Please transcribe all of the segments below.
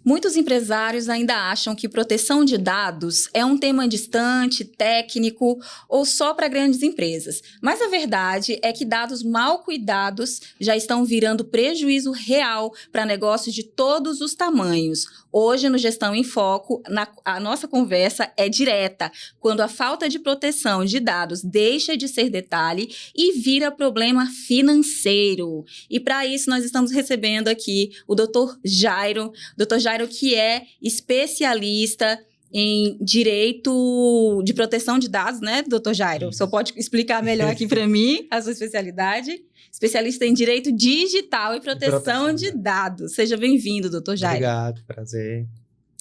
Muitos empresários ainda acham que proteção de dados é um tema distante, técnico ou só para grandes empresas. Mas a verdade é que dados mal cuidados já estão virando prejuízo real para negócios de todos os tamanhos. Hoje, no Gestão em Foco, a nossa conversa é direta, quando a falta de proteção de dados deixa de ser detalhe e vira problema financeiro. E para isso, nós estamos recebendo aqui o Dr. Jairo. Dr. Jairo, que é especialista em direito de proteção de dados, né, doutor Jairo? O senhor pode explicar melhor aqui para mim a sua especialidade? Especialista em direito digital e proteção de dados. Seja bem-vindo, doutor Jairo. Obrigado, prazer.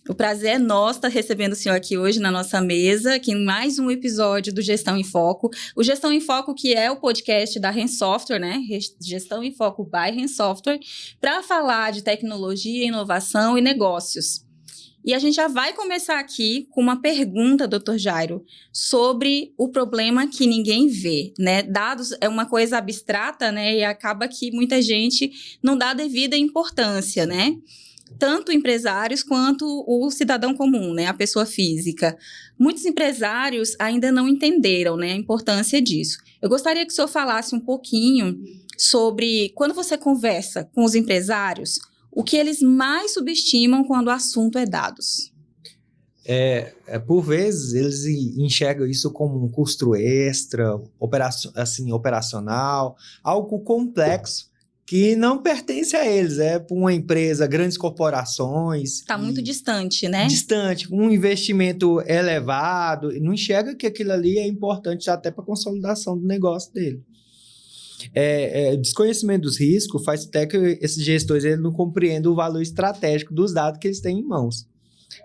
O prazer é nosso estar recebendo o senhor aqui hoje na nossa mesa, aqui em mais um episódio do Gestão em Foco. O Gestão em Foco, que é o podcast da REN Software, né? Gestão em Foco by REN Software, para falar de tecnologia, inovação e negócios. E a gente já vai começar aqui com uma pergunta, doutor Jairo, sobre o problema que ninguém vê, né? Dados é uma coisa abstrata, né? E acaba que muita gente não dá a devida importância, né? Tanto empresários quanto o cidadão comum, né? A pessoa física. Muitos empresários ainda não entenderam, né, a importância disso. Eu gostaria que o senhor falasse um pouquinho sobre, quando você conversa com os empresários, o que eles mais subestimam quando o assunto é dados. Por vezes, eles enxergam isso como um custo extra, operacional, algo complexo, que não pertence a eles, para uma empresa, grandes corporações. Está muito distante, né? Distante, um investimento elevado, não enxerga que aquilo ali é importante até para a consolidação do negócio dele. Desconhecimento dos riscos faz até que esses gestores eles não compreendam o valor estratégico dos dados que eles têm em mãos,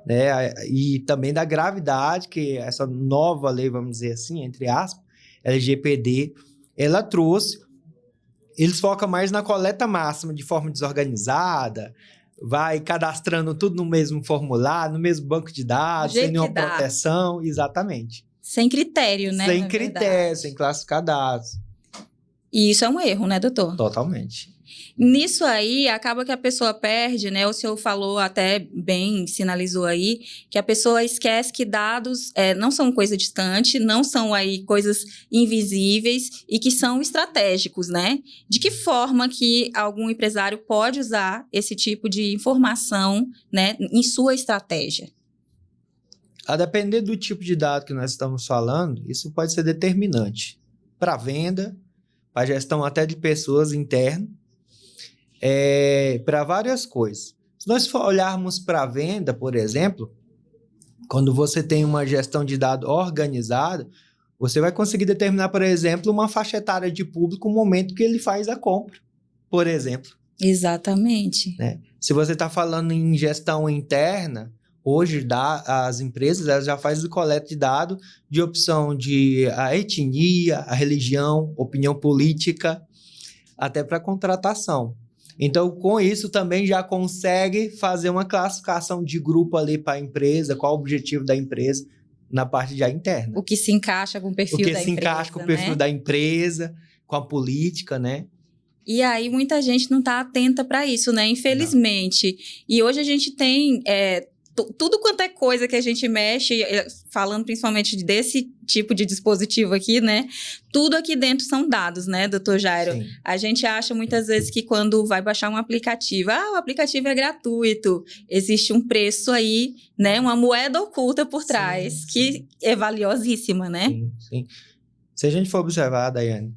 né? E também da gravidade que essa nova lei, vamos dizer assim, entre aspas, LGPD, ela trouxe. Eles focam mais na coleta máxima, de forma desorganizada, vai cadastrando tudo no mesmo formulário, no mesmo banco de dados, sem nenhuma proteção, exatamente. Sem critério, né? Sem critério, sem classificar dados. E isso é um erro, né, doutor? Totalmente. Nisso aí, acaba que a pessoa perde, né? O senhor falou até bem, sinalizou aí, que a pessoa esquece que dados não são coisa distante, não são aí coisas invisíveis e que são estratégicos, né? De que forma que algum empresário pode usar esse tipo de informação, né, em sua estratégia? A depender do tipo de dado que nós estamos falando, isso pode ser determinante para venda, para gestão até de pessoas internas, para várias coisas. Se nós olharmos para a venda, por exemplo, quando você tem uma gestão de dados organizada, você vai conseguir determinar, por exemplo, uma faixa etária de público no momento que ele faz a compra, por exemplo. Exatamente. Né? Se você está falando em gestão interna, hoje as empresas elas já fazem o coleta de dados de opção de a etnia, a religião, opinião política, até para contratação. Então, com isso, também já consegue fazer uma classificação de grupo ali para a empresa, qual o objetivo da empresa na parte já interna. O que se encaixa com o perfil da empresa, O que se encaixa com o perfil da empresa, com a política, né? E aí, muita gente não está atenta para isso, né? Infelizmente. Não. E hoje a gente tem tudo quanto é coisa que a gente mexe, falando principalmente desse tipo de dispositivo aqui, né? Tudo aqui dentro são dados, né, doutor Jairo? Sim. A gente acha muitas vezes que quando vai baixar um aplicativo, o aplicativo é gratuito, existe um preço aí, né? Uma moeda oculta por trás, que é valiosíssima, né? Sim. Se a gente for observar, Daiane,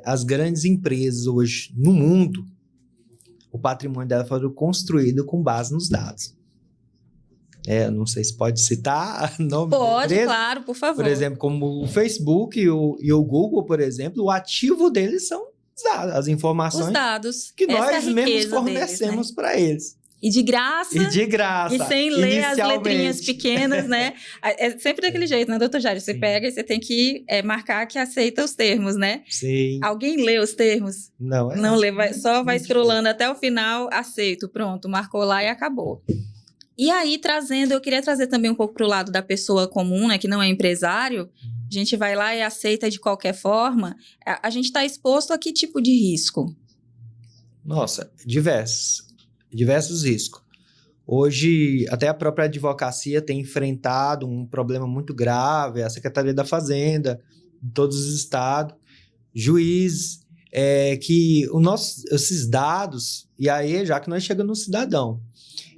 as grandes empresas hoje no mundo, o patrimônio dela foi construído com base nos dados. Não sei se pode citar nome. Pode, claro, por favor. Por exemplo, como o Facebook e o Google, por exemplo, o ativo deles são os dados, as informações. Os dados. Que nós mesmos fornecemos, né, para eles. E de graça. E sem ler as letrinhas pequenas, né? É sempre daquele jeito, né, doutor Jairo? Você pega e você tem que marcar que aceita os termos, né? Sim. Alguém lê os termos? Não. Não lê, só vai scrollando até o final, aceito, pronto, marcou lá e acabou. E aí, eu queria trazer também um pouco para o lado da pessoa comum, né, que não é empresário. A gente vai lá e aceita de qualquer forma. A gente está exposto a que tipo de risco? Nossa, diversos riscos. Hoje, até a própria advocacia tem enfrentado um problema muito grave, a Secretaria da Fazenda, em todos os estados, juiz, que esses dados, e aí já que nós chegamos no cidadão,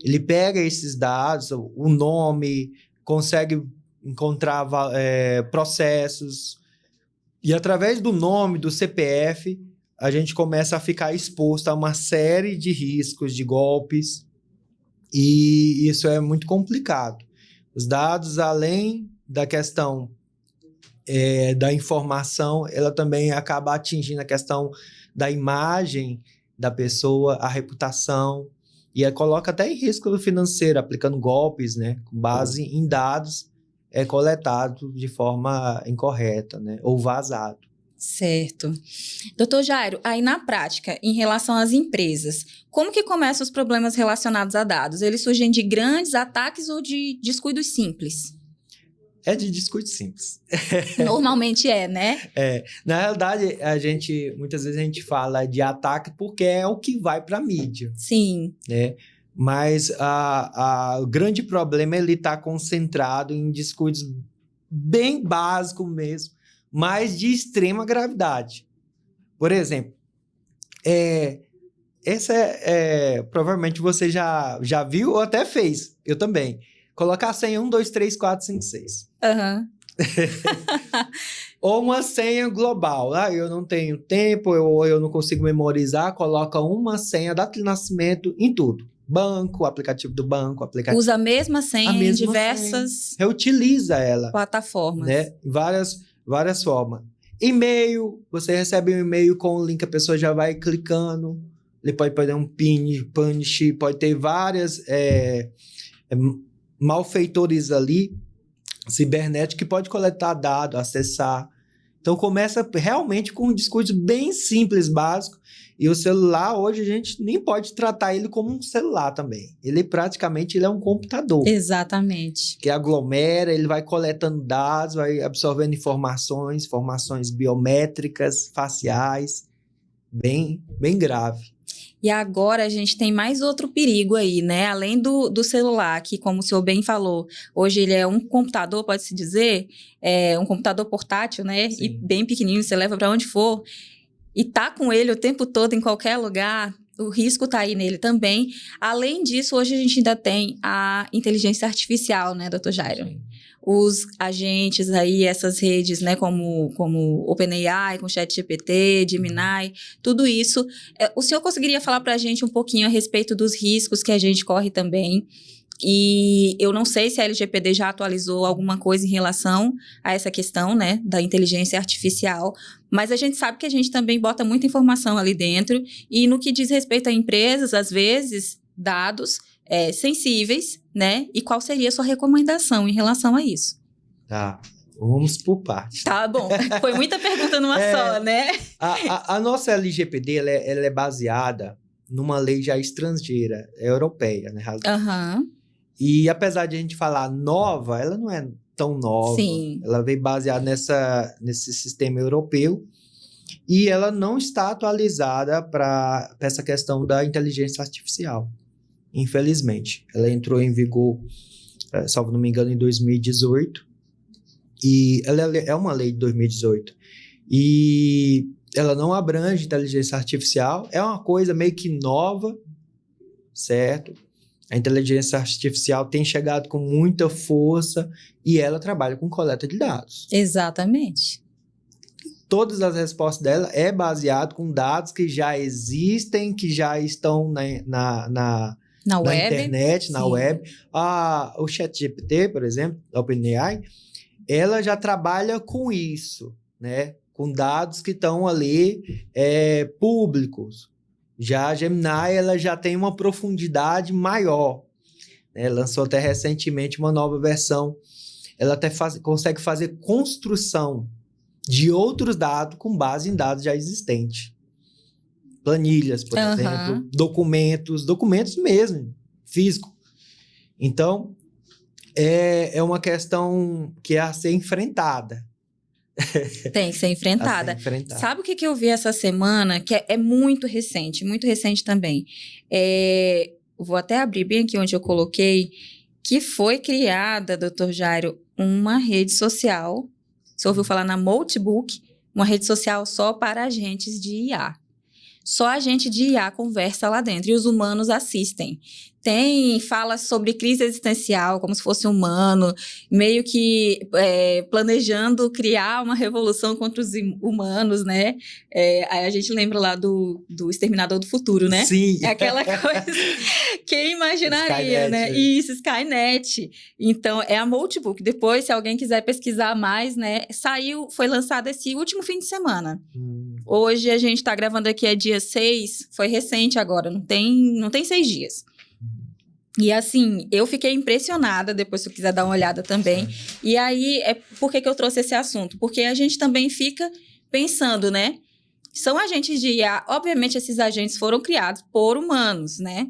ele pega esses dados, o nome, consegue encontrar processos, e através do nome, do CPF, a gente começa a ficar exposto a uma série de riscos, de golpes, e isso é muito complicado. Os dados, além da questão da informação, ela também acaba atingindo a questão da imagem da pessoa, a reputação, e coloca até em risco financeiro, aplicando golpes, né, com base em dados coletados de forma incorreta, né, ou vazado. Certo. Doutor Jairo, aí na prática, em relação às empresas, como que começam os problemas relacionados a dados? Eles surgem de grandes ataques ou de descuidos simples? É de descuido simples. Normalmente né? Na realidade, muitas vezes a gente fala de ataque porque é o que vai para a mídia. Sim. Né? Mas o grande problema ele está concentrado em descuidos bem básicos mesmo, mas de extrema gravidade. Por exemplo, provavelmente você já viu ou até fez, eu também. Colocar a senha 1, 2, 3, 4, 5, 6. Aham. Ou uma senha global. Eu não tenho tempo, ou eu não consigo memorizar, coloca uma senha, data de nascimento em tudo. Banco, aplicativo do banco, aplicativo... Usa a mesma senha em diversas... senha. Reutiliza ela. Plataformas. Né? Várias formas. E-mail, você recebe um e-mail com o link, a pessoa já vai clicando. Ele pode ter um punish, pode ter várias malfeitores ali, cibernéticos, que pode coletar dados, acessar. Então, começa realmente com um discurso bem simples, básico. E o celular, hoje, a gente nem pode tratar ele como um celular também. Ele é um computador. Exatamente. Que aglomera, ele vai coletando dados, vai absorvendo informações biométricas, faciais, bem grave. E agora a gente tem mais outro perigo aí, né? Além do celular, que como o senhor bem falou, hoje ele é um computador, pode-se dizer, um computador portátil, né? Sim. E bem pequenininho, você leva para onde for. E tá com ele o tempo todo, em qualquer lugar, o risco tá aí nele também. Além disso, hoje a gente ainda tem a inteligência artificial, né, doutor Jairo? Sim. Os agentes aí, essas redes, né, como OpenAI, com ChatGPT, Gemini, tudo isso. O senhor conseguiria falar para a gente um pouquinho a respeito dos riscos que a gente corre também? E eu não sei se a LGPD já atualizou alguma coisa em relação a essa questão, né, da inteligência artificial, mas a gente sabe que a gente também bota muita informação ali dentro, e no que diz respeito a empresas, às vezes, dados sensíveis, né? E qual seria a sua recomendação em relação a isso? Tá, vamos por partes. Tá bom, foi muita pergunta numa só, né? A nossa LGPD, ela é baseada numa lei já estrangeira, europeia, né? Aham. E apesar de a gente falar nova, ela não é tão nova. Sim. Ela veio baseada nesse sistema europeu e ela não está atualizada para essa questão da inteligência artificial. Infelizmente. Ela entrou em vigor, salvo não me engano, em 2018. E ela é uma lei de 2018. E ela não abrange inteligência artificial. É uma coisa meio que nova, certo? A inteligência artificial tem chegado com muita força e ela trabalha com coleta de dados. Exatamente. Todas as respostas dela é baseado com dados que já existem, que já estão na internet, na web. O ChatGPT, por exemplo, da OpenAI, ela já trabalha com isso, né? Com dados que estão ali públicos. Já a Gemini, ela já tem uma profundidade maior. Né? Lançou até recentemente uma nova versão. Ela até consegue fazer construção de outros dados com base em dados já existentes. Planilhas, por exemplo, documentos mesmo, físico. Então, é uma questão que é a ser enfrentada. Tem que ser enfrentada. Sabe o que eu vi essa semana, que é muito recente também? vou até abrir bem aqui onde eu coloquei, que foi criada, doutor Jairo, uma rede social. Você ouviu falar na Multibook? Uma rede social só para agentes de IA. Só agente de IA conversa lá dentro e os humanos assistem. Fala sobre crise existencial, como se fosse humano, meio que planejando criar uma revolução contra os humanos, né? Aí a gente lembra lá do Exterminador do Futuro, né? Sim. É aquela coisa. Quem imaginaria, Skynet, né? Isso, Skynet. Então, é a Multibook. Depois, se alguém quiser pesquisar mais, né? Foi lançado esse último fim de semana. Hoje a gente está gravando aqui, é dia 6, foi recente agora, não tem 6 dias. E assim, eu fiquei impressionada, depois se eu quiser dar uma olhada também. E aí, por que eu trouxe esse assunto? Porque a gente também fica pensando, né? São agentes de IA, obviamente esses agentes foram criados por humanos, né?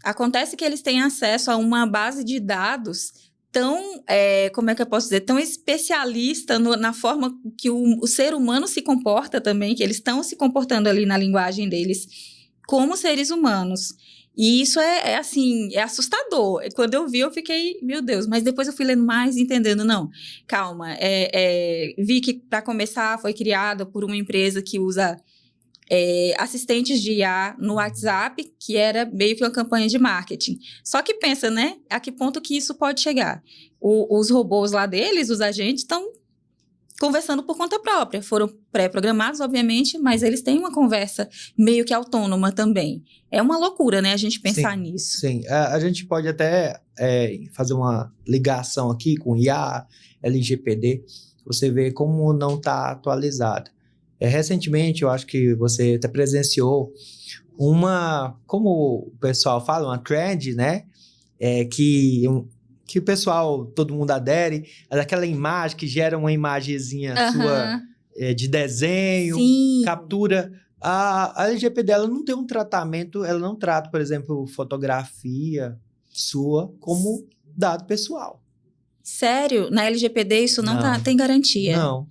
Acontece que eles têm acesso a uma base de dados tão, como é que eu posso dizer, tão especialista na forma que o ser humano se comporta também, que eles estão se comportando ali na linguagem deles como seres humanos. E isso assim, é assustador. Quando eu vi, eu fiquei, meu Deus, mas depois eu fui lendo mais e entendendo, não, calma, vi que para começar foi criada por uma empresa que usa assistentes de IA no WhatsApp, que era meio que uma campanha de marketing. Só que pensa, né? A que ponto que isso pode chegar? Os robôs lá deles, os agentes, estão conversando por conta própria. Foram pré-programados, obviamente, mas eles têm uma conversa meio que autônoma também. É uma loucura, né? A gente pensar nisso. Sim, a gente pode até fazer uma ligação aqui com IA, LGPD, você vê como não está atualizado. Recentemente, eu acho que você até presenciou como o pessoal fala, uma trend, né? Que o pessoal, todo mundo adere, daquela imagem que gera uma imagenzinha sua de desenho, captura. A LGPD, ela não tem um tratamento, ela não trata, por exemplo, fotografia sua como dado pessoal. Sério? Na LGPD isso não tem garantia? Não.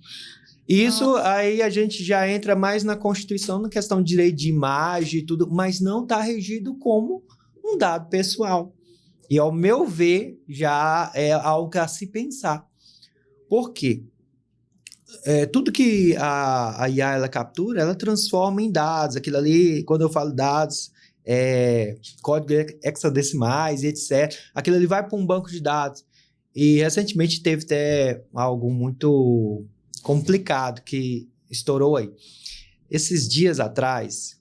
Isso aí a gente já entra mais na Constituição, na questão de direito de imagem e tudo, mas não está regido como um dado pessoal. E, ao meu ver, já é algo a se pensar. Por quê? Tudo que a IA ela captura, ela transforma em dados. Aquilo ali, quando eu falo dados, código hexadecimais, etc. Aquilo ali vai para um banco de dados. E, recentemente, teve até algo muito complicado que estourou aí. Esses dias atrás,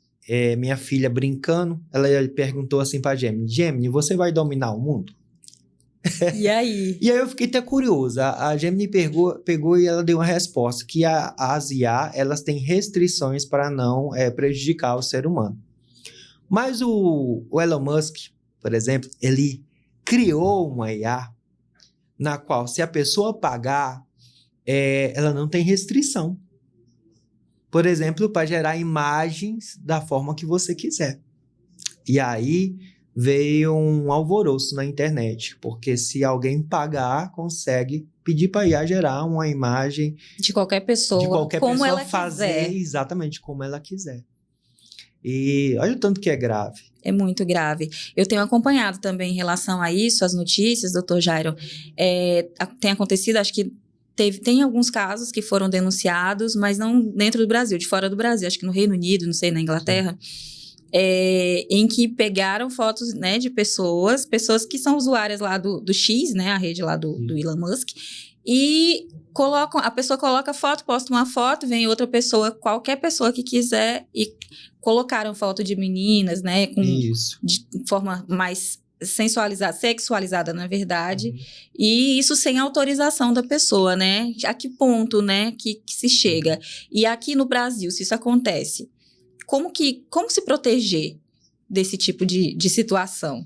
minha filha brincando, ela perguntou assim para Gemini, você vai dominar o mundo? E aí? E aí eu fiquei até curioso. A Gemini pegou e ela deu uma resposta, que as IA, elas têm restrições para não prejudicar o ser humano. Mas o Elon Musk, por exemplo, ele criou uma IA na qual, se a pessoa pagar, ela não tem restrição. Por exemplo, para gerar imagens da forma que você quiser. E aí veio um alvoroço na internet, porque se alguém pagar, consegue pedir para a IA gerar uma imagem de qualquer pessoa, como ela fazer quiser. Exatamente como ela quiser. E olha o tanto que é grave. É muito grave. Eu tenho acompanhado também em relação a isso, as notícias, doutor Jairo. Tem acontecido, acho que tem alguns casos que foram denunciados, mas não dentro do Brasil, de fora do Brasil, acho que no Reino Unido, não sei, na Inglaterra, em que pegaram fotos, né, de pessoas que são usuárias lá do X, né, a rede lá do Elon Musk, e a pessoa coloca foto, posta uma foto, vem outra pessoa, qualquer pessoa que quiser, e colocaram foto de meninas, né, de forma mais sexualizada, na verdade, e isso sem autorização da pessoa, né? A que ponto, né, que se chega? E aqui no Brasil, se isso acontece, como se proteger desse tipo de situação?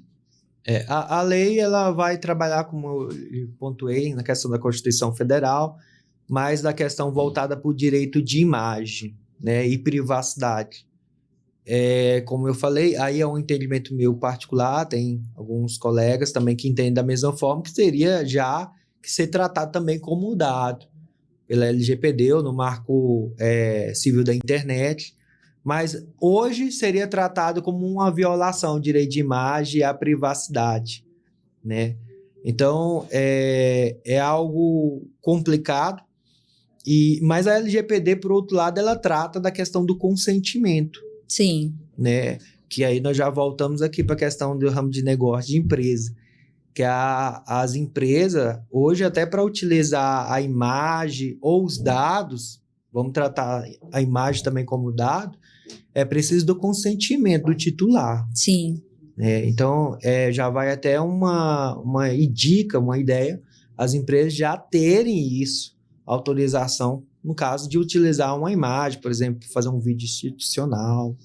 A lei, ela vai trabalhar, como eu pontuei, na questão da Constituição Federal, mas na questão voltada para o direito de imagem, né, e privacidade. Como eu falei, aí é um entendimento meu particular, tem alguns colegas também que entendem da mesma forma, que seria já que ser tratado também como dado pela LGPD ou no Marco Civil da Internet, Mas hoje seria tratado como uma violação ao direito de imagem e à privacidade, né? Então, é algo complicado, mas a LGPD, por outro lado, ela trata da questão do consentimento. Sim. Né? Que aí nós já voltamos aqui para a questão do ramo de negócio de empresa. Que as empresas, hoje, até para utilizar a imagem ou os dados, vamos tratar a imagem também como dado, é preciso do consentimento do titular. Sim. Então, já vai até uma dica, uma ideia, as empresas já terem isso, autorização, no caso de utilizar uma imagem, por exemplo, fazer um vídeo institucional.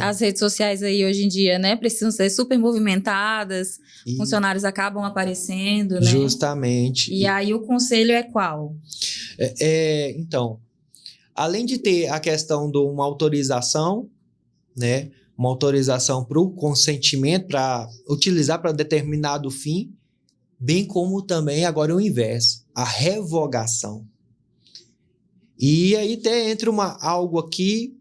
As redes sociais aí hoje em dia, né, precisam ser super movimentadas, funcionários acabam aparecendo, né? Justamente. E aí o conselho é qual? Então, além de ter a questão de uma autorização, né, uma autorização para o consentimento, para utilizar para determinado fim, bem como também agora o inverso, a revogação. E aí entra algo aqui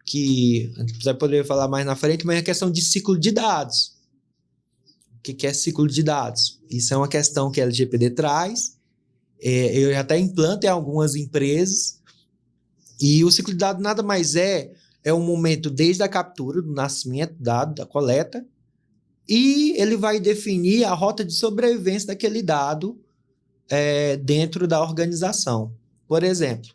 que a gente vai poder falar mais na frente, mas é a questão de ciclo de dados. O que é ciclo de dados? Isso é uma questão que a LGPD traz, eu já até implanto em algumas empresas, e o ciclo de dados nada mais é um momento desde a captura, do nascimento do dado, da coleta, e ele vai definir a rota de sobrevivência daquele dado dentro da organização. Por exemplo,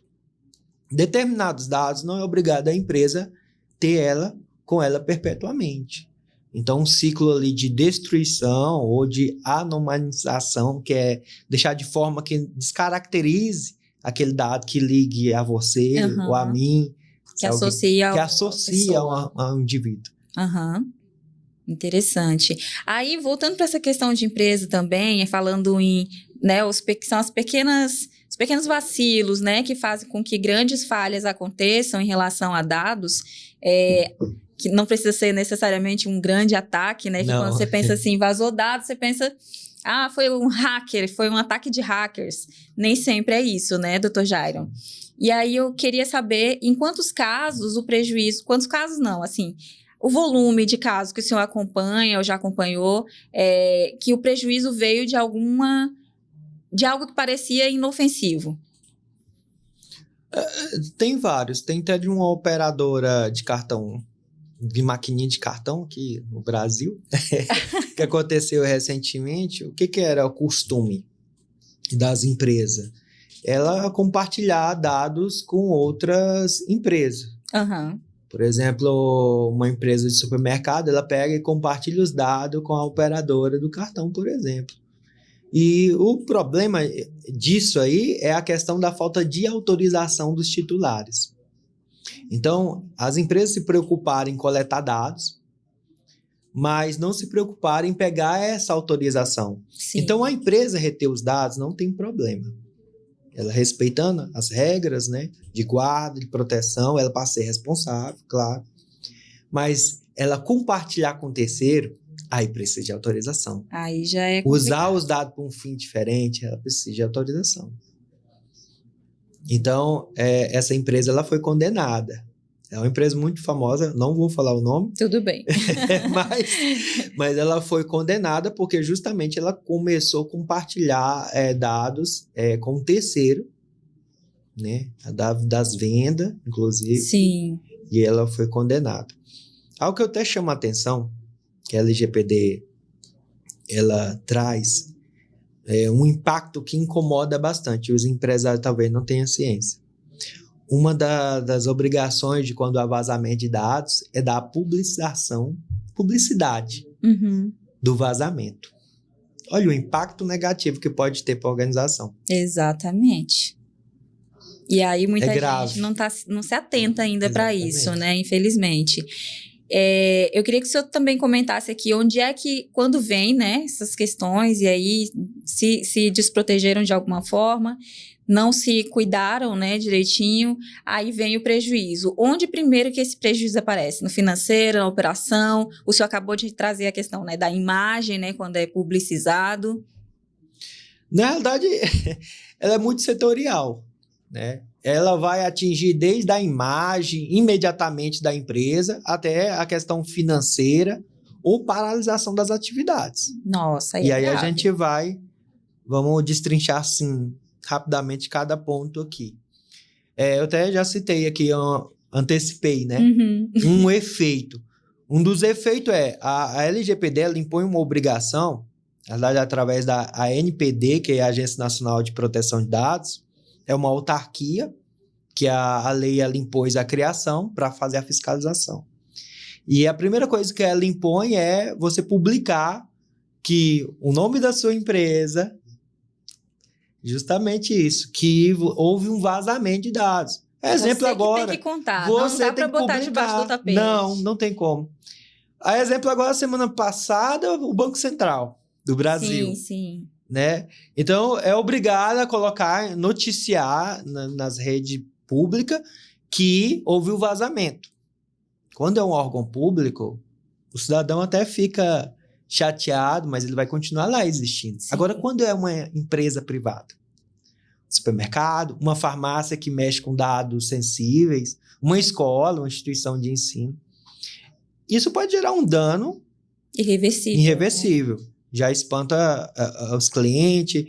determinados dados não é obrigado a empresa ter com ela perpetuamente. Então, um ciclo ali de destruição ou de anonimização, que é deixar de forma que descaracterize aquele dado que ligue a você ou a mim. Que associa a um indivíduo. Interessante. Aí, voltando para essa questão de empresa também, falando em, né, são os pequenos vacilos, né, que fazem com que grandes falhas aconteçam em relação a dados, que não precisa ser necessariamente um grande ataque, né, que quando você pensa assim, vazou dados, você pensa, foi um hacker, foi um ataque de hackers. Nem sempre é isso, né, Dr. Jairon? E aí eu queria saber em quantos casos o volume de casos que o senhor acompanha ou já acompanhou, que o prejuízo veio de algo que parecia inofensivo. Tem vários. Tem até de uma operadora de cartão, de maquininha de cartão aqui no Brasil, que aconteceu recentemente. O que era o costume das empresas? Ela compartilhar dados com outras empresas. Por exemplo, uma empresa de supermercado, ela pega e compartilha os dados com a operadora do cartão, por exemplo. E o problema disso aí é a questão da falta de autorização dos titulares. Então, as empresas se preocuparem em coletar dados, mas não se preocuparem em pegar essa autorização. Sim. Então, a empresa reter os dados não tem problema. Ela respeitando as regras, né, de guarda, de proteção, ela passa a ser responsável, claro. Mas ela compartilhar com terceiro, aí precisa de autorização. Aí já é complicado. Usar os dados para um fim diferente, ela precisa de autorização. Então, essa empresa ela foi condenada. É uma empresa muito famosa, não vou falar o nome. Tudo bem. mas ela foi condenada porque justamente ela começou a compartilhar dados com um terceiro, né? Das vendas, inclusive. Sim. E ela foi condenada. Algo que eu até chamo a atenção, que a LGPD ela traz um impacto que incomoda bastante. Os empresários talvez não tenham ciência. Uma das obrigações de quando há vazamento de dados é dar publicidade do vazamento. Olha o impacto negativo que pode ter para a organização. Exatamente. E aí muita grave. gente não se atenta ainda para isso, né? Infelizmente. Eu queria que o senhor também comentasse aqui onde é que, quando vem, né, essas questões e aí se desprotegeram de alguma forma, não se cuidaram, né, direitinho, aí vem o prejuízo. Onde primeiro que esse prejuízo aparece? No financeiro, na operação? O senhor acabou de trazer a questão, né, da imagem, né, quando é publicizado. Na realidade, ela é muito setorial, né? Ela vai atingir desde a imagem imediatamente da empresa até a questão financeira ou paralisação das atividades. Nossa, E é aí a grave. gente vamos destrinchar assim rapidamente cada ponto aqui. Eu até já citei aqui, eu antecipei, né? Uhum. Um efeito. Um dos efeitos a LGPD ela impõe uma obrigação, na verdade, através da ANPD, que é a Agência Nacional de Proteção de Dados, é uma autarquia que a lei ela impôs a criação para fazer a fiscalização. E a primeira coisa que ela impõe é você publicar que o nome da sua empresa, justamente isso, que houve um vazamento de dados. Exemplo Você agora. que tem que contar, não Você dá tem para que botar debaixo do publicar. tapete. Não tem como. A exemplo agora, semana passada, o Banco Central do Brasil, Sim. né? Então, é obrigado a colocar, noticiar nas redes públicas que houve o vazamento. Quando é um órgão público, o cidadão até fica chateado, mas ele vai continuar lá existindo. Sim. Agora, quando é uma empresa privada, supermercado, uma farmácia que mexe com dados sensíveis, uma escola, uma instituição de ensino, isso pode gerar um dano irreversível. Já espanta os clientes.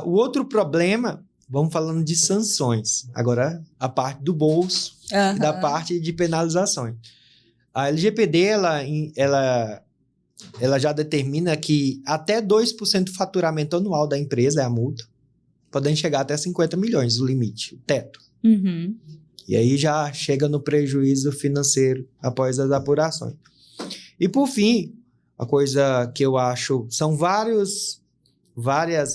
O outro problema, vamos falando de sanções. Agora, a parte do bolso e da parte de penalizações. A LGPD, ela já determina que até 2% do faturamento anual da empresa é a multa, podendo chegar até 50 milhões, o limite, o teto. Uhum. E aí já chega no prejuízo financeiro após as apurações. E por fim, a coisa que eu acho, são várias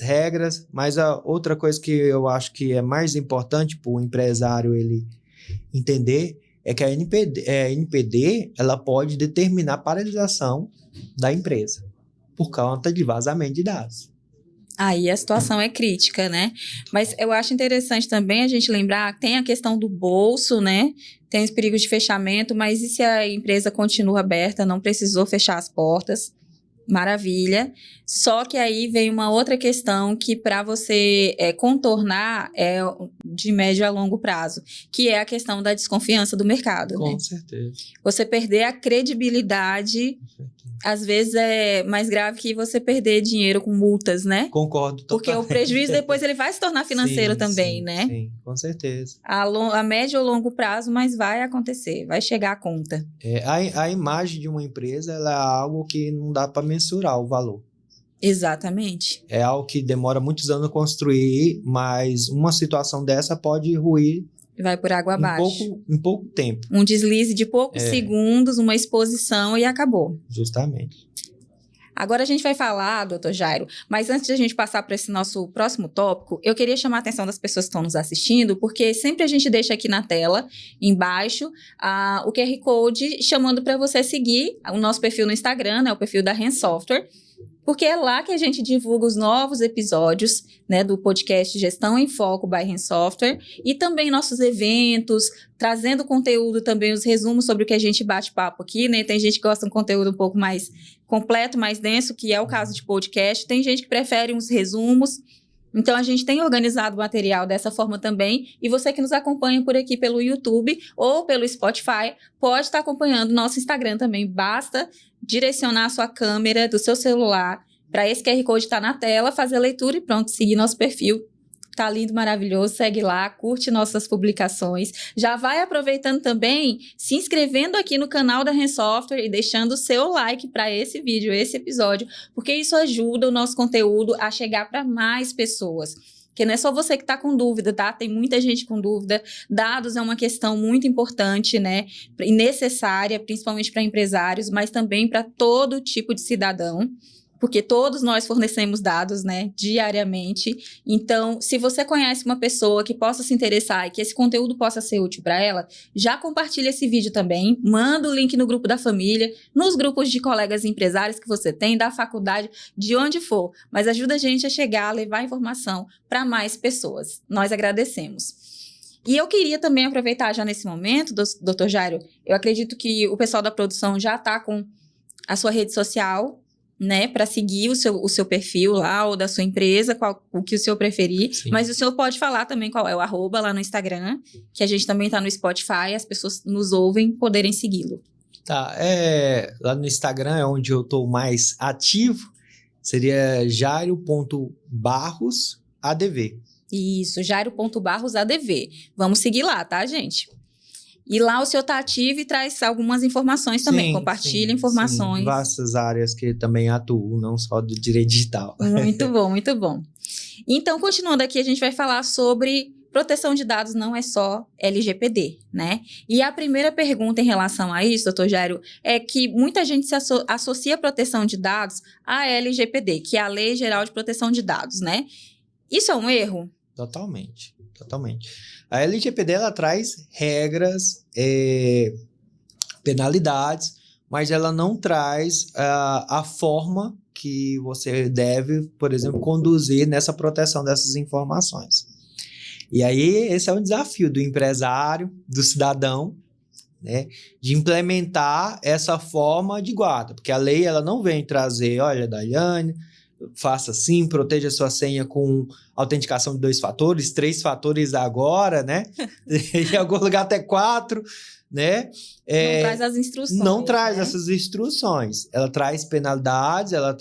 regras, mas a outra coisa que eu acho que é mais importante para o empresário ele entender é que a NPD ela pode determinar a paralisação da empresa por conta de vazamento de dados. Aí a situação é crítica, né? Mas eu acho interessante também a gente lembrar que tem a questão do bolso, né? Tem os perigos de fechamento, mas e se a empresa continua aberta, não precisou fechar as portas? Maravilha. Só que aí vem uma outra questão que para você contornar é de médio a longo prazo, que é a questão da desconfiança do mercado. Com né? certeza. Você perder a credibilidade, às vezes é mais grave que você perder dinheiro com multas, né? Concordo totalmente. Porque o prejuízo depois ele vai se tornar financeiro também, né? Sim, com certeza. A médio ou longo prazo, mas vai acontecer, vai chegar a conta. A imagem de uma empresa ela é algo que não dá para mensurar o valor. Exatamente. É algo que demora muitos anos a construir, mas uma situação dessa pode ruir Vai por água abaixo. Em pouco tempo. Um deslize de poucos segundos, uma exposição e acabou. Justamente. Agora a gente vai falar, doutor Jairo, mas antes de a gente passar para esse nosso próximo tópico, eu queria chamar a atenção das pessoas que estão nos assistindo, porque sempre a gente deixa aqui na tela, embaixo, o QR Code chamando para você seguir o nosso perfil no Instagram, né, o perfil da REN Software, porque é lá que a gente divulga os novos episódios, né, do podcast Gestão em Foco by REN Software e também nossos eventos, trazendo conteúdo também, os resumos sobre o que a gente bate papo aqui, né? Tem gente que gosta de um conteúdo um pouco mais completo, mais denso, que é o caso de podcast. Tem gente que prefere uns resumos. Então, a gente tem organizado o material dessa forma também. E você que nos acompanha por aqui pelo YouTube ou pelo Spotify, pode estar acompanhando o nosso Instagram também. Basta direcionar a sua câmera do seu celular para esse QR Code estar na tela, fazer a leitura e pronto, seguir nosso perfil. Tá lindo, maravilhoso, segue lá, curte nossas publicações. Já vai aproveitando também, se inscrevendo aqui no canal da REN Software e deixando o seu like para esse vídeo, esse episódio, porque isso ajuda o nosso conteúdo a chegar para mais pessoas. Porque não é só você que está com dúvida, tá? Tem muita gente com dúvida. Dados é uma questão muito importante, né? E necessária, principalmente para empresários, mas também para todo tipo de cidadão. Porque todos nós fornecemos dados, né, diariamente. Então, se você conhece uma pessoa que possa se interessar e que esse conteúdo possa ser útil para ela, já compartilha esse vídeo também, manda o link no grupo da família, nos grupos de colegas empresários que você tem, da faculdade, de onde for. Mas ajuda a gente a chegar, a levar informação para mais pessoas. Nós agradecemos. E eu queria também aproveitar já nesse momento, doutor Jairo, eu acredito que o pessoal da produção já está com a sua rede social. né, para seguir o seu perfil lá, ou da sua empresa, o que o senhor preferir. Sim. Mas o senhor pode falar também qual é o @ lá no Instagram, que a gente também tá no Spotify, as pessoas nos ouvem poderem segui-lo. Tá, lá no Instagram é onde eu tô mais ativo, seria jairo.barrosadv. Isso, jairo.barrosadv. Vamos seguir lá, tá, gente? E lá o senhor tá ativo e traz algumas informações também, compartilha informações. Sim, vastas áreas que também atuo, não só do direito digital. Muito bom, muito bom. Então, continuando aqui, a gente vai falar sobre proteção de dados, não é só LGPD, né? E a primeira pergunta em relação a isso, doutor Jairo, é que muita gente associa a proteção de dados à LGPD, que é a Lei Geral de Proteção de Dados, né? Isso é um erro? Totalmente. A LGPD, ela traz regras, penalidades, mas ela não traz a forma que você deve, por exemplo, conduzir nessa proteção dessas informações. E aí, esse é um desafio do empresário, do cidadão, né, de implementar essa forma de guarda, porque a lei ela não vem trazer, olha, Daiane, faça assim, proteja sua senha com autenticação de 2 fatores, 3 fatores agora, né? Em algum lugar até 4, né? Não traz as instruções. Não traz essas instruções. Ela traz penalidades, ela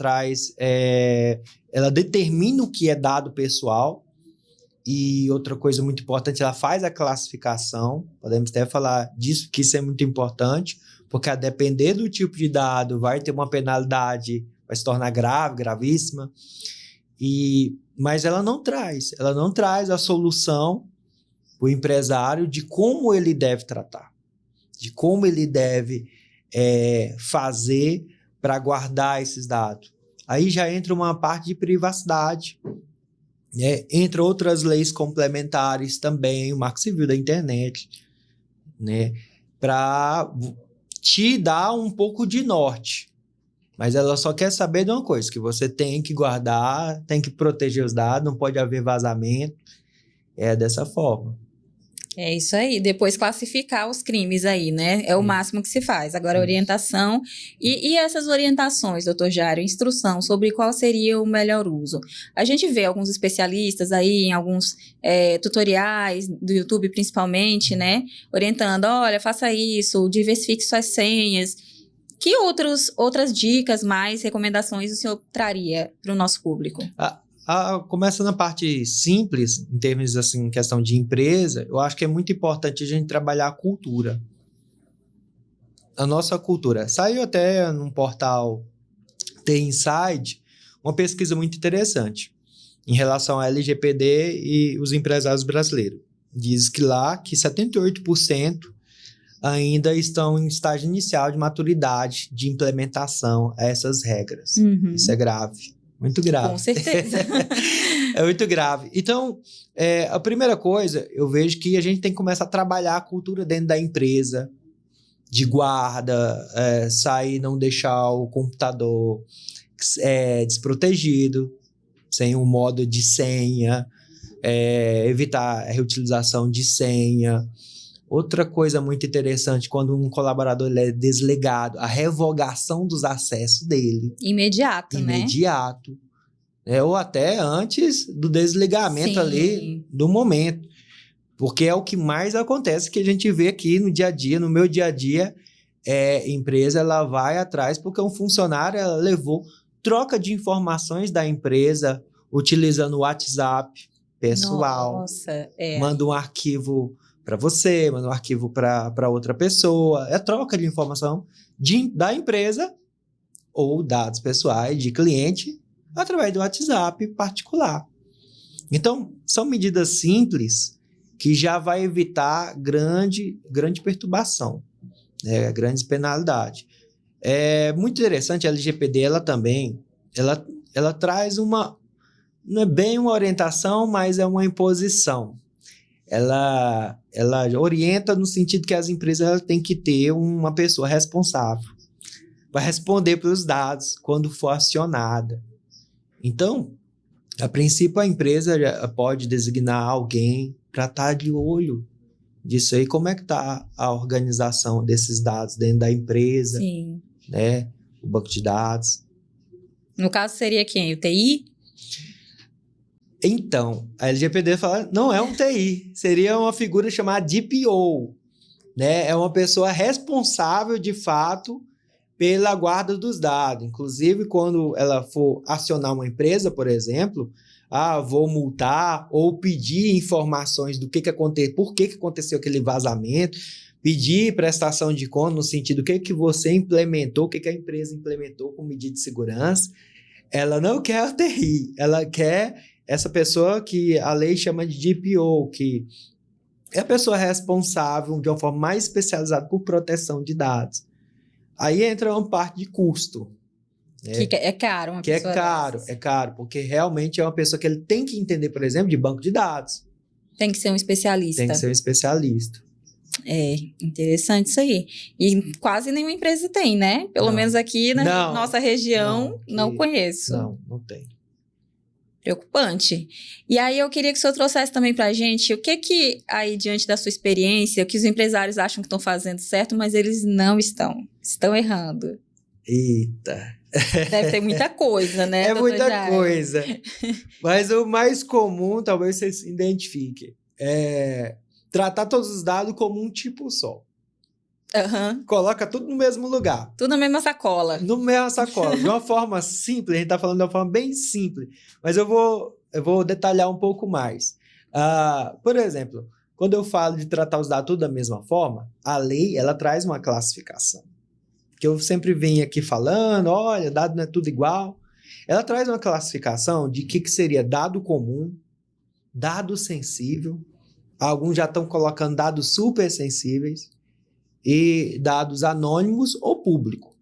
determina o que é dado pessoal. E outra coisa muito importante, ela faz a classificação. Podemos até falar disso, que isso é muito importante, porque a depender do tipo de dado, vai ter uma penalidade, vai se tornar grave, gravíssima. Mas ela não traz a solução para o empresário de como ele deve tratar, de como ele deve fazer para guardar esses dados. Aí já entra uma parte de privacidade, né? Entre outras leis complementares também, o Marco Civil da Internet, né? Para te dar um pouco de norte. Mas ela só quer saber de uma coisa, que você tem que guardar, tem que proteger os dados, não pode haver vazamento. É dessa forma. É isso aí. Depois classificar os crimes aí, né? É o máximo que se faz. Agora, orientação. E essas orientações, doutor Jairo, instrução sobre qual seria o melhor uso. A gente vê alguns especialistas aí em alguns tutoriais do YouTube, principalmente, né? Orientando, olha, faça isso, diversifique suas senhas. Que outras dicas, mais recomendações o senhor traria para o nosso público? Começa na parte simples, em termos assim, questão de empresa, eu acho que é muito importante a gente trabalhar a cultura. A nossa cultura. Saiu até num portal The Inside uma pesquisa muito interessante em relação à LGPD e os empresários brasileiros. Diz que lá que 78% ainda estão em estágio inicial de maturidade de implementação a essas regras. Uhum. Isso é grave. Muito grave. Com certeza. É muito grave. Então, a primeira coisa, eu vejo que a gente tem que começar a trabalhar a cultura dentro da empresa, de guarda, sair, não deixar o computador desprotegido, sem um modo de senha, evitar a reutilização de senha. Outra coisa muito interessante, quando um colaborador é desligado, a revogação dos acessos dele. Imediato, né? Ou até antes do desligamento ali, do momento. Porque é o que mais acontece, que a gente vê aqui no dia a dia, no meu dia a dia, empresa ela vai atrás, porque um funcionário ela levou troca de informações da empresa, utilizando o WhatsApp pessoal. Nossa, manda um arquivo para você, manda um arquivo para outra pessoa. É troca de informação da empresa ou dados pessoais de cliente através do WhatsApp particular. Então, são medidas simples que já vai evitar grande perturbação, grandes penalidades. É muito interessante, a LGPD, ela também, ela traz não é bem uma orientação, mas é uma imposição. Ela orienta no sentido que as empresas têm que ter uma pessoa responsável para responder pelos dados quando for acionada. Então, a princípio, a empresa já pode designar alguém para estar de olho disso aí, como é que está a organização desses dados dentro da empresa, Sim. né? O banco de dados. No caso, seria quem? O TI? Então, a LGPD fala, não é um TI, seria uma figura chamada DPO, né? É uma pessoa responsável, de fato, pela guarda dos dados. Inclusive, quando ela for acionar uma empresa, por exemplo, vou multar ou pedir informações do que aconteceu, por que aconteceu aquele vazamento, pedir prestação de conta no sentido do que você implementou, o que a empresa implementou com medida de segurança. Ela não quer a TI, ela quer essa pessoa que a lei chama de DPO, que é a pessoa responsável de uma forma mais especializada por proteção de dados. Aí entra uma parte de custo. Né? Que é caro uma pessoa dessas. É caro, porque realmente é uma pessoa que ele tem que entender, por exemplo, de banco de dados. Tem que ser um especialista. Tem que ser um especialista. É, interessante isso aí. E quase nenhuma empresa tem, né? Pelo menos aqui na nossa região, não conheço. Não tem. Preocupante. E aí eu queria que o senhor trouxesse também pra gente o que aí, diante da sua experiência, que os empresários acham que estão fazendo certo, mas eles não estão errando. Eita. Deve ter muita coisa, né? É muita coisa. Mas o mais comum, talvez você se identifique, é tratar todos os dados como um tipo só. Uhum. Coloca tudo no mesmo lugar. Tudo na mesma sacola. No mesma sacola. De uma forma simples, a gente está falando de uma forma bem simples, mas eu vou detalhar um pouco mais. Por exemplo, quando eu falo de tratar os dados tudo da mesma forma, a lei ela traz uma classificação. Que eu sempre venho aqui falando, olha, dado não é tudo igual. Ela traz uma classificação de que seria dado comum, dado sensível, alguns já estão colocando dados super sensíveis, e dados anônimos ou público.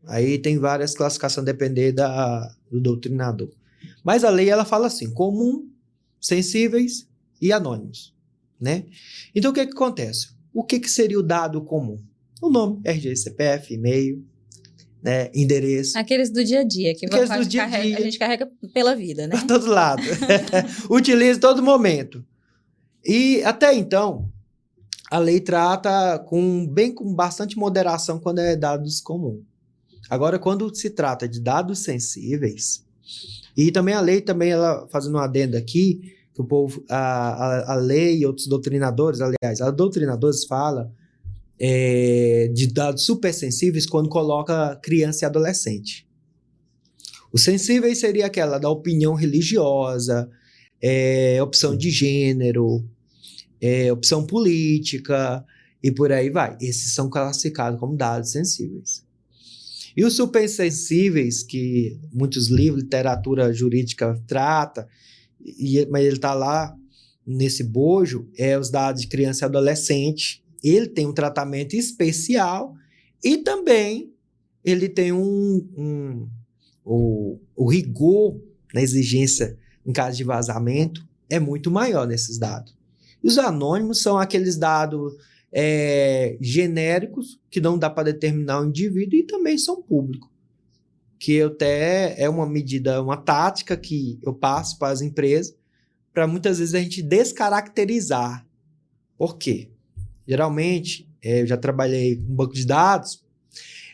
Aí tem várias classificações, depender do doutrinador. Mas a lei ela fala assim, comum, sensíveis e anônimos. Né? Então o que acontece? O que seria o dado comum? O nome, RG, CPF, e-mail, né, endereço. Aqueles do dia a dia, que a gente carrega pela vida, né? Para todo lado. Utiliza todo momento. E até então, a lei trata com bastante moderação quando é dados comuns. Agora, quando se trata de dados sensíveis, e também a lei, ela fazendo um adendo aqui, que o povo, a lei e outros doutrinadores, aliás, a doutrinadores fala de dados super sensíveis quando coloca criança e adolescente. Os sensíveis seria aquela da opinião religiosa, opção de gênero, opção política e por aí vai. Esses são classificados como dados sensíveis. E os supersensíveis, que muitos livros, literatura jurídica trata, mas ele está lá nesse bojo, os dados de criança e adolescente. Ele tem um tratamento especial e também ele tem o rigor na exigência em caso de vazamento é muito maior nesses dados. E os anônimos são aqueles dados genéricos que não dá para determinar o indivíduo e também são públicos. Que até é uma medida, uma tática que eu passo para as empresas para muitas vezes a gente descaracterizar. Por quê? Geralmente, eu já trabalhei com banco de dados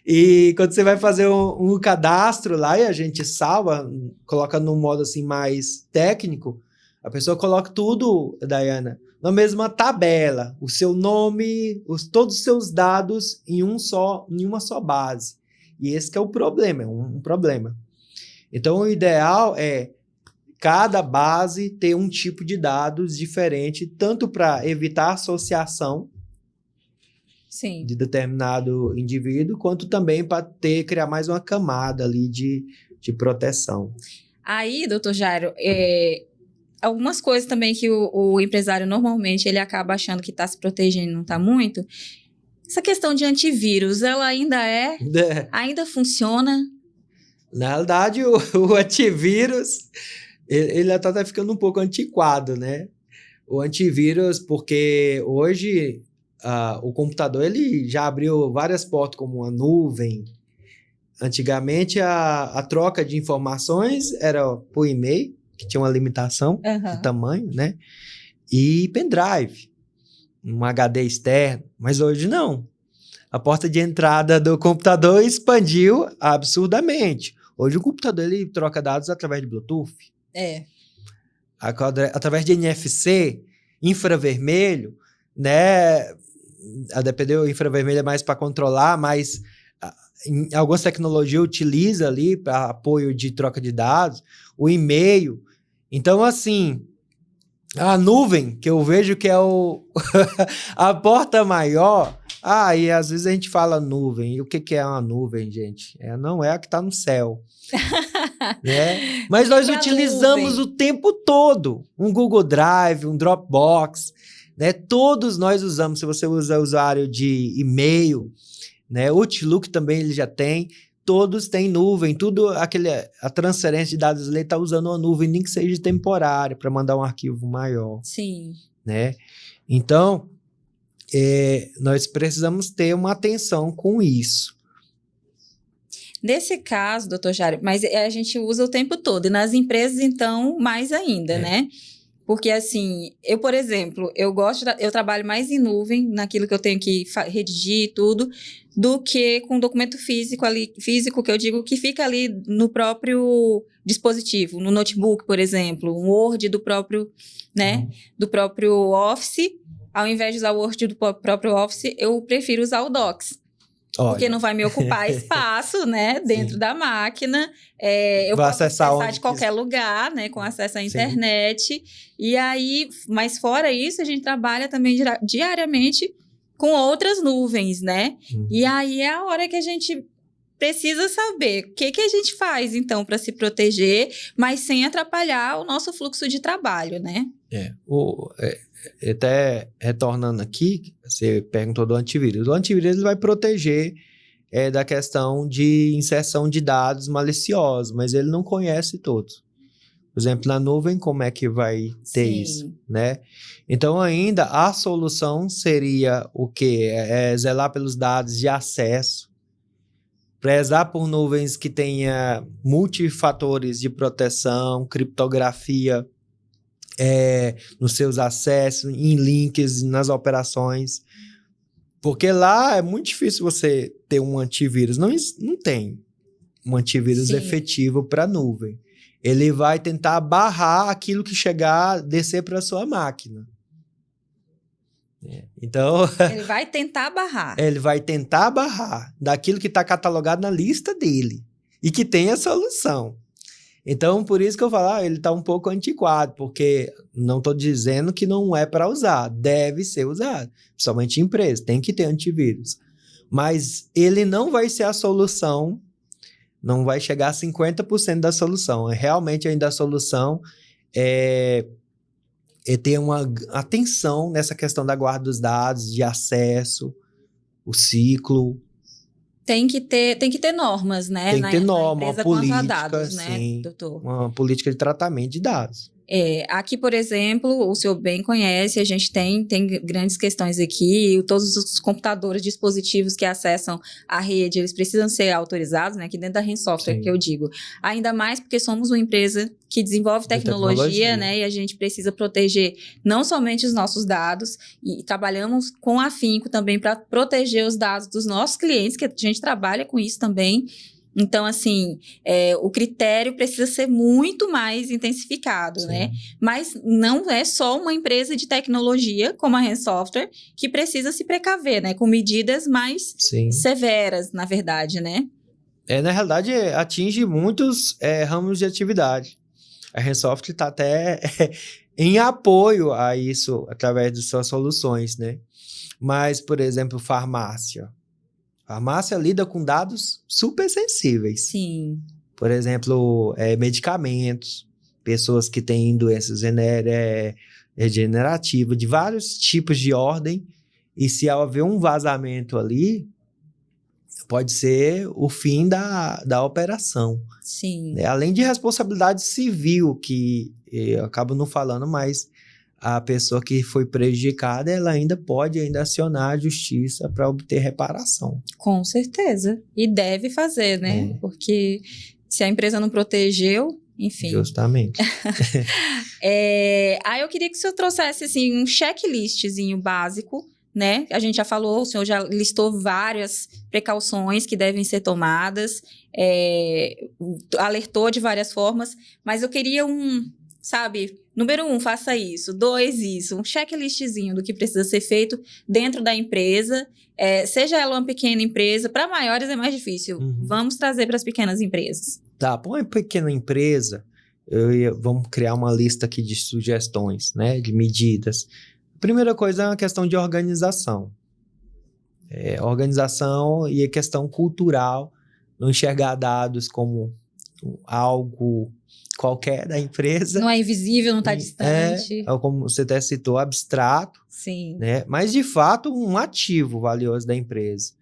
e quando você vai fazer um cadastro lá e a gente salva, coloca num modo assim mais técnico, a pessoa coloca tudo, Dayana, na mesma tabela, o seu nome, todos os seus dados em uma só base. E esse que é o problema, é um problema. Então, o ideal é cada base ter um tipo de dados diferente, tanto para evitar associação Sim. de determinado indivíduo, quanto também para criar mais uma camada ali de proteção. Aí, doutor Jairo, algumas coisas também que o empresário normalmente ele acaba achando que está se protegendo, não está muito. Essa questão de antivírus, ela ainda funciona? Na realidade, o antivírus, ele está ficando um pouco antiquado, né? O antivírus, porque hoje o computador ele já abriu várias portas, como a nuvem. Antigamente, a troca de informações era por e-mail, que tinha uma limitação de tamanho, né? E pendrive, um HD externo. Mas hoje não. A porta de entrada do computador expandiu absurdamente. Hoje o computador ele troca dados através de Bluetooth. Através de NFC, infravermelho, né? A depender, o infravermelho é mais para controlar, mas em algumas tecnologias utiliza ali para apoio de troca de dados, o e-mail. Então, assim, a nuvem, que eu vejo que é a porta maior. E às vezes a gente fala nuvem. E o que é uma nuvem, gente? Não é a que está no céu. Né? Mas nós utilizamos o tempo todo um Google Drive, um Dropbox, né? Todos nós usamos. Se você usa usuário de e-mail, né? Outlook também ele já tem. Todos têm nuvem. Tudo a transferência de dados ele está usando uma nuvem, nem que seja temporária, para mandar um arquivo maior. Sim. Né? Então, nós precisamos ter uma atenção com isso. Nesse caso, doutor Jário, mas a gente usa o tempo todo, e nas empresas, então, mais ainda, né? Porque, assim, eu, por exemplo, eu trabalho mais em nuvem, naquilo que eu tenho que redigir e tudo, do que com documento físico ali, físico, que eu digo que fica ali no próprio dispositivo, no notebook, por exemplo, um Word do próprio, né, do próprio Office. Ao invés de usar o Word do próprio Office, eu prefiro usar o Docs. Porque não vai me ocupar espaço, né, dentro da máquina. Eu posso acessar de qualquer lugar, né, com acesso à internet. E aí, mas fora isso, a gente trabalha também diariamente com outras nuvens, né? E aí é a hora que a gente precisa saber o que a gente faz, então, para se proteger, mas sem atrapalhar o nosso fluxo de trabalho, né? Até retornando aqui, você perguntou do antivírus. O antivírus ele vai proteger da questão de inserção de dados maliciosos, mas ele não conhece todos. Por exemplo, na nuvem, como é que vai ter isso, né? Então, ainda, a solução seria o quê? Zelar pelos dados de acesso, prezar por nuvens que tenha multifatores de proteção, criptografia, nos seus acessos, em links, nas operações. Porque lá é muito difícil você ter um antivírus. Não tem um antivírus efetivo para nuvem. Ele vai tentar barrar aquilo que descer para a sua máquina. Então... Ele vai tentar barrar. Ele vai tentar barrar daquilo que está catalogado na lista dele e que tem a solução. Então, por isso que eu falo, ele está um pouco antiquado, porque não estou dizendo que não é para usar, deve ser usado, principalmente em empresa, tem que ter antivírus. Mas ele não vai ser a solução, não vai chegar a 50% da solução. Realmente, ainda a solução é ter uma atenção nessa questão da guarda dos dados, de acesso, o ciclo. Tem que ter normas, né? Tem que ter norma, uma política, dados, né, doutor? Uma política de tratamento de dados. Aqui, por exemplo, o senhor bem conhece, a gente tem grandes questões aqui, todos os computadores, dispositivos que acessam a rede, eles precisam ser autorizados, né? Aqui dentro da RenSoftware, que eu digo. Ainda mais porque somos uma empresa que desenvolve tecnologia, né? E a gente precisa proteger não somente os nossos dados, e trabalhamos com afinco também para proteger os dados dos nossos clientes, que a gente trabalha com isso também. Então, assim, o critério precisa ser muito mais intensificado, né? Mas não é só uma empresa de tecnologia, como a RenSoftware, que precisa se precaver, né? Com medidas mais severas, na verdade, né? Na realidade, atinge muitos ramos de atividade. A RenSoftware está até em apoio a isso, através de suas soluções, né? Mas, por exemplo, farmácia. A farmácia lida com dados super sensíveis. Sim. Por exemplo, medicamentos, pessoas que têm doenças regenerativas, de vários tipos de ordem, e se haver um vazamento ali, pode ser o fim da operação. Sim. Além de responsabilidade civil, que eu acabo não falando, mas a pessoa que foi prejudicada, ela ainda pode acionar a justiça para obter reparação. Com certeza. E deve fazer, né? Porque se a empresa não protegeu, enfim. Justamente. Eu queria que o senhor trouxesse assim, um checklistzinho básico, né? A gente já falou, o senhor já listou várias precauções que devem ser tomadas, alertou de várias formas, mas eu queria número 1, faça isso, 2, isso, um checklistzinho do que precisa ser feito dentro da empresa, seja ela uma pequena empresa, para maiores é mais difícil, vamos trazer para as pequenas empresas. Tá, para uma pequena empresa, vamos criar uma lista aqui de sugestões, né, de medidas. Primeira coisa é uma questão de organização. Organização e a questão cultural, não enxergar dados como algo qualquer da empresa. Não é invisível, não está distante. Como você até citou, abstrato. Sim. Né? Mas, de fato, um ativo valioso da empresa.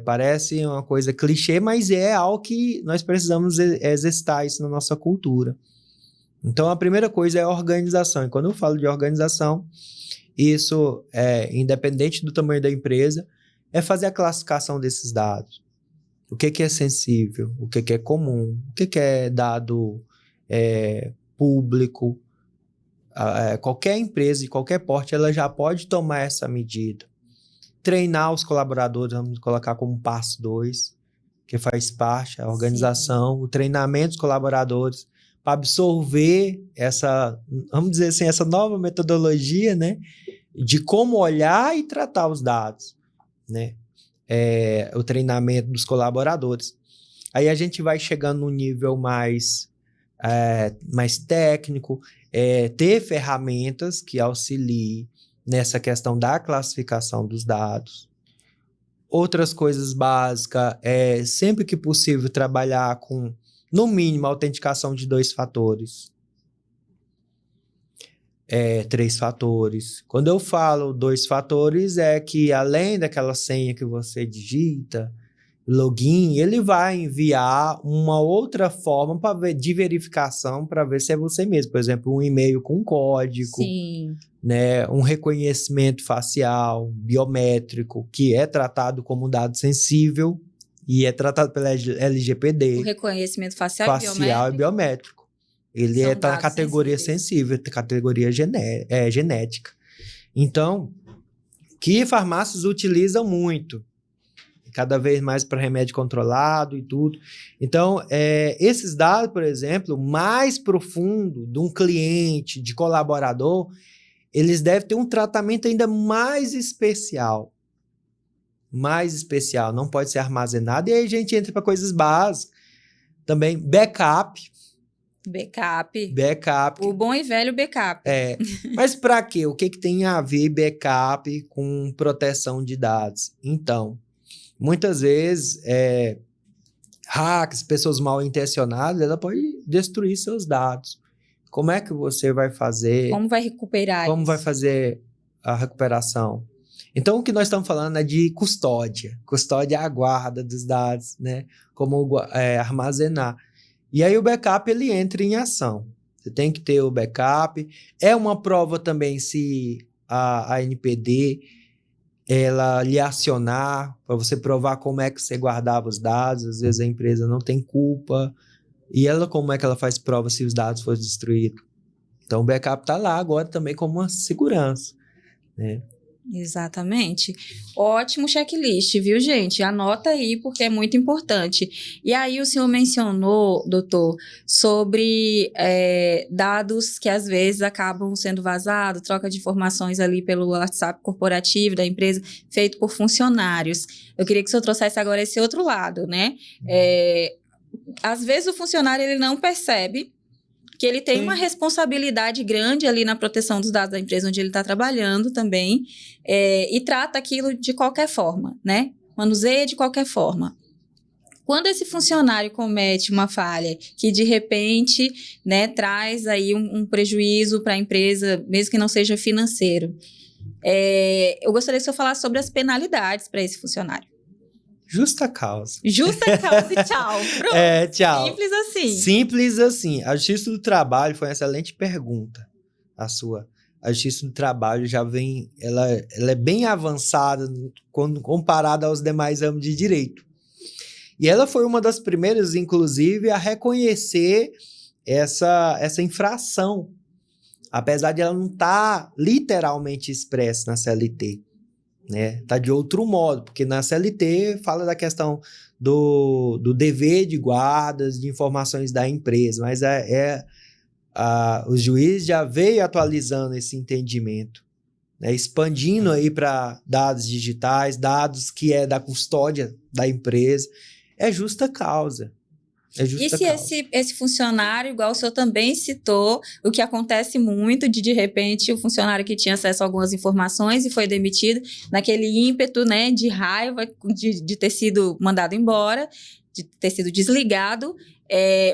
Parece uma coisa clichê, mas é algo que nós precisamos exercitar isso na nossa cultura. Então, a primeira coisa é a organização. E quando eu falo de organização, isso, independente do tamanho da empresa, é fazer a classificação desses dados. O que é sensível, o que é comum, o que é dado público. Qualquer empresa de qualquer porte, ela já pode tomar essa medida. Treinar os colaboradores, vamos colocar como passo 2, que faz parte, a organização, o treinamento dos colaboradores, para absorver essa, vamos dizer assim, essa nova metodologia, né, de como olhar e tratar os dados, né, o treinamento dos colaboradores. Aí a gente vai chegando num nível mais técnico, ter ferramentas que auxiliem nessa questão da classificação dos dados. Outras coisas básicas, sempre que possível, trabalhar com, no mínimo, a autenticação de 2 fatores. 3 fatores. Quando eu falo 2 fatores, é que além daquela senha que você digita, login, ele vai enviar uma outra forma de verificação para ver se é você mesmo. Por exemplo, um e-mail com código. Sim. Né, um reconhecimento facial, biométrico, que é tratado como dado sensível e é tratado pela LGPD. O reconhecimento facial e biométrico. Ele está na categoria sensível, categoria genética. Então, que farmácias utilizam muito, cada vez mais para remédio controlado e tudo. Então, esses dados, por exemplo, mais profundo de um cliente, de colaborador, eles devem ter um tratamento ainda mais especial. Mais especial, não pode ser armazenado. E aí a gente entra para coisas básicas. Também backup. Backup. O bom e velho backup. Mas para quê? O que tem a ver backup com proteção de dados? Então, muitas vezes, hacks, pessoas mal intencionadas, ela pode destruir seus dados. Como é que você vai fazer? Como vai recuperar Como isso? vai fazer a recuperação? Então, o que nós estamos falando é de custódia. Custódia é a guarda dos dados, né? Como armazenar. E aí o backup, ele entra em ação. Você tem que ter o backup. É uma prova também se a NPD, ela lhe acionar, para você provar como é que você guardava os dados. Às vezes a empresa não tem culpa. E ela, como é que ela faz prova se os dados foram destruídos? Então, o backup está lá agora também como uma segurança, né? Exatamente. Ótimo checklist, viu, gente? Anota aí, porque é muito importante. E aí, o senhor mencionou, doutor, sobre dados que às vezes acabam sendo vazados, troca de informações ali pelo WhatsApp corporativo da empresa, feito por funcionários. Eu queria que o senhor trouxesse agora esse outro lado, né? Às vezes o funcionário ele não percebe que ele tem uma responsabilidade grande ali na proteção dos dados da empresa onde ele está trabalhando também, e trata aquilo de qualquer forma, né? Manuseia de qualquer forma. Quando esse funcionário comete uma falha que, de repente, né, traz aí um prejuízo para a empresa, mesmo que não seja financeiro, eu gostaria que o senhor falasse sobre as penalidades para esse funcionário. Justa causa. Justa causa e tchau. Pronto. Tchau. Simples assim. Simples assim. A Justiça do Trabalho foi uma excelente pergunta, a sua. A Justiça do Trabalho já vem, ela é bem avançada quando comparada aos demais ramos de direito. E ela foi uma das primeiras, inclusive, a reconhecer essa infração, apesar de ela não estar literalmente expressa na CLT. né? Tá de outro modo, porque na CLT fala da questão do dever de guardas de informações da empresa, mas os juízes já veio atualizando esse entendimento, né? Expandindo aí para dados digitais, dados que é da custódia da empresa. É justa causa. E se esse funcionário, igual o senhor também citou, o que acontece muito de repente, o funcionário que tinha acesso a algumas informações e foi demitido, naquele ímpeto, né, de raiva de ter sido mandado embora, de ter sido desligado,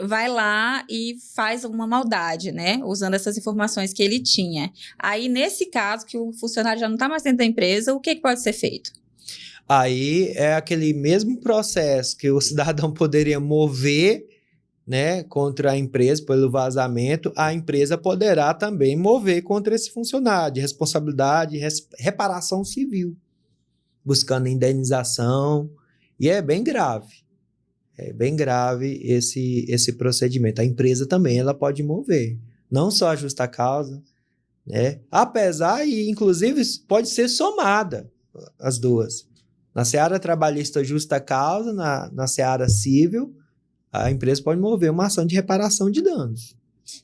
vai lá e faz uma maldade, né, usando essas informações que ele tinha. Aí, nesse caso, que o funcionário já não está mais dentro da empresa, o que pode ser feito? Aí é aquele mesmo processo que o cidadão poderia mover, né, contra a empresa pelo vazamento, a empresa poderá também mover contra esse funcionário de responsabilidade, reparação civil, buscando indenização, e é bem grave. É bem grave esse procedimento. A empresa também ela pode mover, não só a justa causa, né? Apesar, e inclusive pode ser somada as duas. Na seara trabalhista justa causa, na seara civil, a empresa pode mover uma ação de reparação de danos.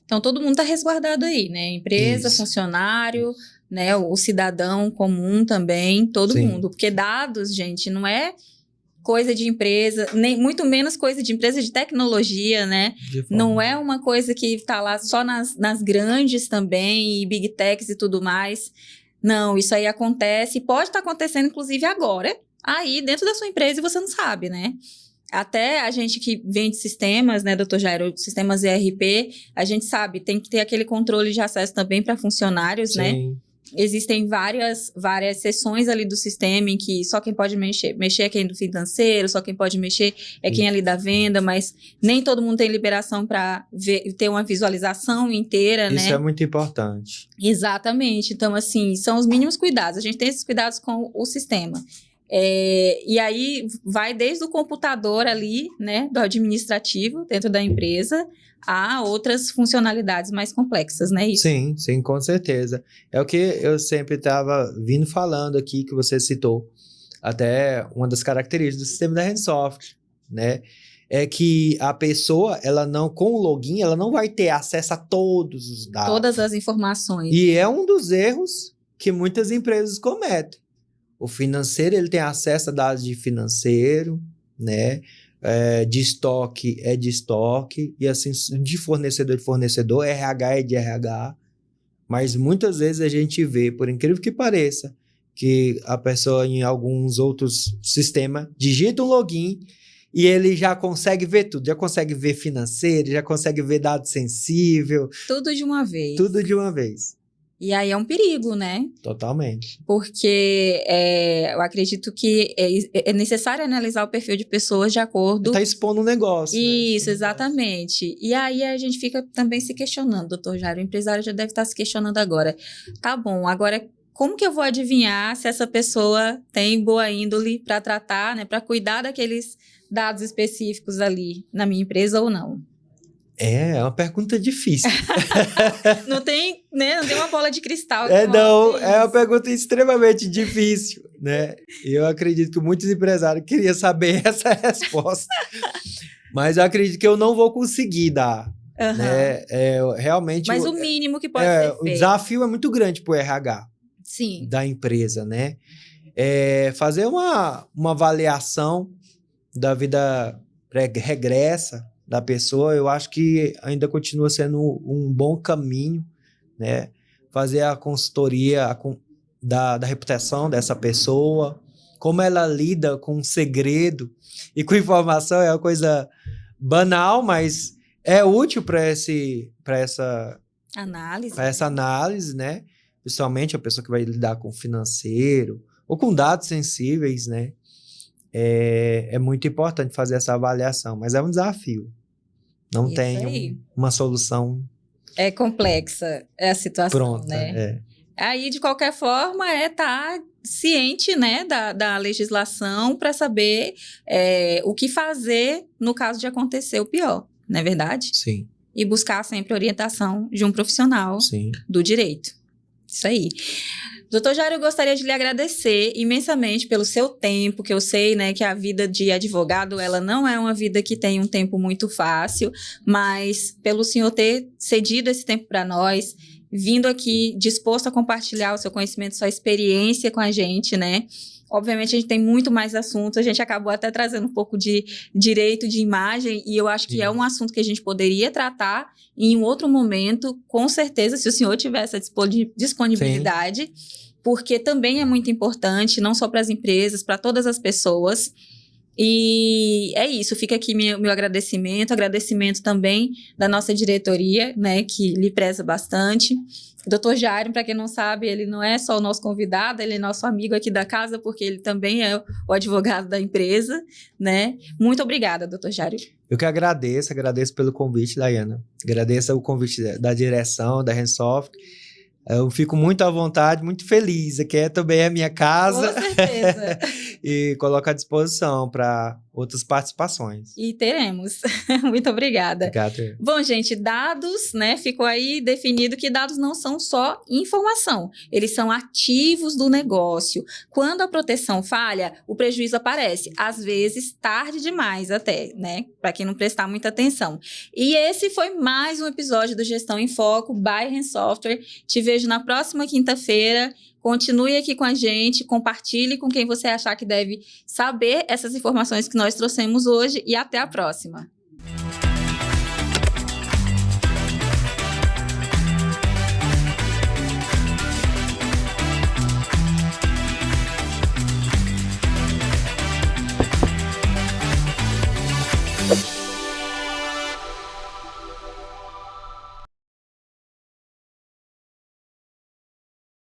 Então, todo mundo está resguardado aí, né? Empresa, Isso. Funcionário, né? O cidadão comum também, todo Sim. mundo. Porque dados, gente, não é coisa de empresa, nem muito menos coisa de empresa de tecnologia, né? Não é uma coisa que está lá só nas grandes também, e big techs e tudo mais. Não, isso aí acontece, e pode estar acontecendo, inclusive, agora, aí dentro da sua empresa e você não sabe, né? Até a gente que vende sistemas, né, doutor Jairo, sistemas ERP, a gente sabe, tem que ter aquele controle de acesso também para funcionários, né? Existem várias seções ali do sistema em que só quem pode mexer é quem é do financeiro, só quem pode mexer é quem é ali da venda, mas nem todo mundo tem liberação para ter uma visualização inteira, né? Isso é muito importante. Exatamente. Então, assim, são os mínimos cuidados. A gente tem esses cuidados com o sistema. E aí vai desde o computador ali, né, do administrativo dentro da empresa, a outras funcionalidades mais complexas, né? Isso. Sim, com certeza. É o que eu sempre estava vindo falando aqui, que você citou. Até uma das características do sistema da Rensoft, né? É que a pessoa, ela não, com o login, ela não vai ter acesso a todos os dados. Todas as informações. E é um dos erros que muitas empresas cometem. O financeiro, ele tem acesso a dados de financeiro, né? De estoque é de estoque, e assim, de fornecedor, RH é de RH. Mas muitas vezes a gente vê, por incrível que pareça, que a pessoa em alguns outros sistemas digita um login e ele já consegue ver tudo, já consegue ver financeiro, já consegue ver dado sensível. Tudo de uma vez. Tudo de uma vez. E aí é um perigo, né? Totalmente. Porque eu acredito que é necessário analisar o perfil de pessoas de acordo... Está expondo um negócio. Isso, né? Exatamente. E aí a gente fica também se questionando, doutor Jairo. O empresário já deve estar se questionando agora. Tá bom, agora como que eu vou adivinhar se essa pessoa tem boa índole para tratar, né? Para cuidar daqueles dados específicos ali na minha empresa ou não? É uma pergunta difícil. Não tem, né? Não tem uma bola de cristal. É uma pergunta extremamente difícil, né? Eu acredito que muitos empresários queriam saber essa resposta. Mas eu acredito que eu não vou conseguir dar. Né? Realmente... Mas o mínimo que pode ser feito. O desafio é muito grande para o RH. Sim. Da empresa, né? Fazer uma avaliação da vida regressa da pessoa, eu acho que ainda continua sendo um bom caminho, né? Fazer a consultoria da reputação dessa pessoa, como ela lida com segredo e com informação, é uma coisa banal, mas é útil para essa análise, né? Principalmente a pessoa que vai lidar com financeiro ou com dados sensíveis, né? É muito importante fazer essa avaliação, mas é um desafio. Não tem uma solução. É complexa a situação, pronta, né? Aí, de qualquer forma, estar ciente, né, da legislação para saber o que fazer no caso de acontecer o pior, não é verdade? Sim. E buscar sempre orientação de um profissional do direito. Isso aí. Doutor Jairo, eu gostaria de lhe agradecer imensamente pelo seu tempo, que eu sei, né, que a vida de advogado, ela não é uma vida que tem um tempo muito fácil, mas pelo senhor ter cedido esse tempo para nós, vindo aqui disposto a compartilhar o seu conhecimento, sua experiência com a gente, né? Obviamente, a gente tem muito mais assuntos, a gente acabou até trazendo um pouco de direito de imagem, e eu acho que é um assunto que a gente poderia tratar em um outro momento, com certeza, se o senhor tiver essa disponibilidade, porque também é muito importante, não só para as empresas, para todas as pessoas. E é isso, fica aqui meu agradecimento também da nossa diretoria, né, que lhe preza bastante. O Dr. Jairo, para quem não sabe, ele não é só o nosso convidado, ele é nosso amigo aqui da casa, porque ele também é o advogado da empresa, né? Muito obrigada, Dr. Jairo. Eu que agradeço pelo convite, Dayana. Agradeço o convite da direção, da Rensoft. Eu fico muito à vontade, muito feliz. Aqui também é a minha casa. Com certeza. E coloco à disposição para outras participações. E teremos. Muito obrigada. Obrigado. Bom, gente, dados, né? Ficou aí definido que dados não são só informação. Eles são ativos do negócio. Quando a proteção falha, o prejuízo aparece. Às vezes, tarde demais até, né? Para quem não prestar muita atenção. E esse foi mais um episódio do Gestão em Foco by Rensoftware. Te vejo na próxima quinta-feira. Continue aqui com a gente, compartilhe com quem você achar que deve saber essas informações que nós trouxemos hoje e até a próxima.